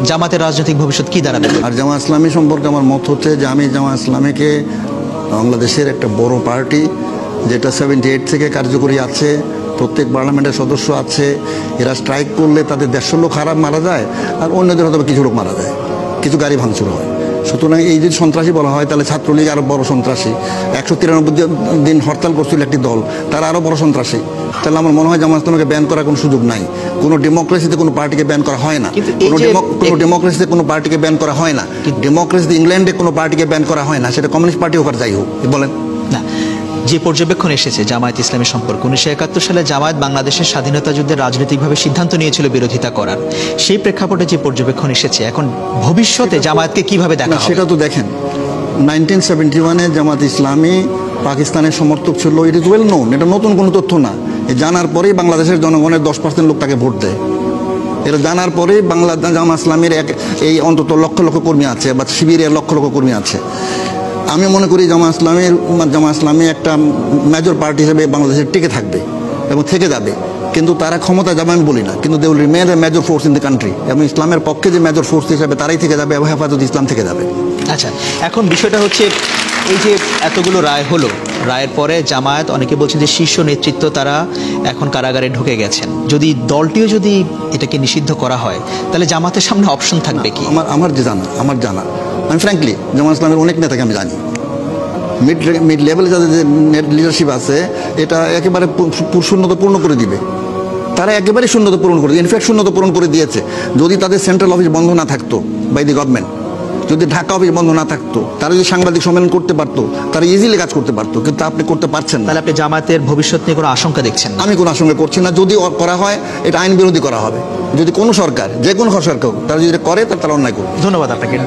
জামাতের রাজনৈতিক ভবিষ্যৎ কি দাঁড়াবে? আর জামাত ইসলামী সম্পর্কে আমার মত হচ্ছে যে আমি জামাত ইসলামীকে বাংলাদেশের একটা বড় পার্টি, যেটা 78 থেকে কার্যকরী আছে, প্রত্যেক পার্লামেন্টের সদস্য আছে। এরা স্ট্রাইক করলে তাদের 150 লোক মারা যায়, আর অন্যদের হয়তো কিছু লোক মারা যায়, কিছু গাড়ি ভাঙচুর হয়। সুতরাং এই যদি সন্ত্রাসী বলা হয়, তাহলে ছাত্রলীগ আরও বড় সন্ত্রাসী। 193 দিন হরতাল করছিল একটি দল, তারা আরও বড় সন্ত্রাসী। তাহলে আমার মনে হয় জামাত ইসলামীকে ব্যান করার কোনো সুযোগ নাই। কোনো ডেমোক্রেসিতে কোনো পার্টিকে ব্যান করা হয় না, কোনো ডেমোক্রেসিতে কোনো পার্টিকে ব্যান করা হয় না। ডেমোক্রেসিতে ইংল্যান্ডে কোনো পার্টিকে ব্যান করা হয় না, সেটা কমিউনিস্ট পার্টি হোক আর যাই হোক। বলেন না, যে পর্যবেক্ষণ এসেছে জামায়াত ইসলামী সম্পর্কে, 1971 সালে জামায়াত বাংলাদেশের স্বাধীনতা যুদ্ধে রাজনৈতিকভাবে সিদ্ধান্ত নিয়েছিল বিরোধিতা করার। সেই প্রেক্ষাপটে যে পর্যবেক্ষণ এসেছে, এখন ভবিষ্যতে জামায়াতকে কিভাবে দেখা হবে? সেটা তো দেখেন, 1971-এ জামাত ইসলামী পাকিস্তানের সমর্থক ছিল, ইট ইজ ওয়েল নোন। এটা নতুন কোনো তথ্য না। জানার পরেই বাংলাদেশের জনগণের 10% লোক তাকে ভোট দেয়। এটা জানার পরেই জামাত ইসলামীর এই অন্তত লক্ষ লক্ষ কর্মী আছে, বা শিবিরের লক্ষ লক্ষ কর্মী আছে। আমি মনে করি জামাত ইসলামী একটা মেজর পার্টি হিসেবে বাংলাদেশে টিকে থাকবে এবং থেকে যাবে, কিন্তু তারা ক্ষমতা যাবে আমি বলি না, কিন্তু they will remain a major force in the country. এবং ইসলামের পক্ষে যে মেজর ফোর্স হিসেবে তারাই থেকে যাবে এবং হেফাজত ইসলাম থেকে যাবে। আচ্ছা, এখন বিষয়টা হচ্ছে এই যে এতগুলো রায় হলো, রায়ের পরে জামায়াত, অনেকে বলছেন যে শীর্ষ নেতৃত্ব তারা এখন কারাগারে ঢুকে গেছেন। যদি দলটিও যদি এটাকে নিষিদ্ধ করা হয়, তাহলে জামাতের সামনে অপশন থাকবে কি? আমার জানা আমি ফ্র্যাঙ্কলি জামাত ইসলামের অনেক নেতাকে আমি জানি। মিড লেভেলে যাদের যে লিডারশিপ আছে, এটা একেবারে শূন্যতা পূর্ণ করে দিবে। তারা একেবারে শূন্যতা পূরণ করে, ইনফ্যাক্ট শূন্যতা পূরণ করে দিয়েছে। যদি তাদের সেন্ট্রাল অফিস বন্ধ না থাকতো বাই দি গভর্নমেন্ট, যদি ঢাকা অফিস বন্ধ না থাকতো, তারা যদি সাংবাদিক সম্মেলন করতে পারতো, তারা ইজিলি কাজ করতে পারতো, কিন্তু আপনি করতে পারছেন না। তাহলে আপনি জামাতের ভবিষ্যৎ নিয়ে কোনো আশঙ্কা দেখছেন? আমি কোনো আশঙ্কা করছি না। যদি করা হয়, এটা আইন বিরোধী করা হবে। যদি কোনো সরকার, যে কোনো সরকার হোক, তারা যদি করে, তারা অন্যায় করবে। ধন্যবাদ আপনাকে।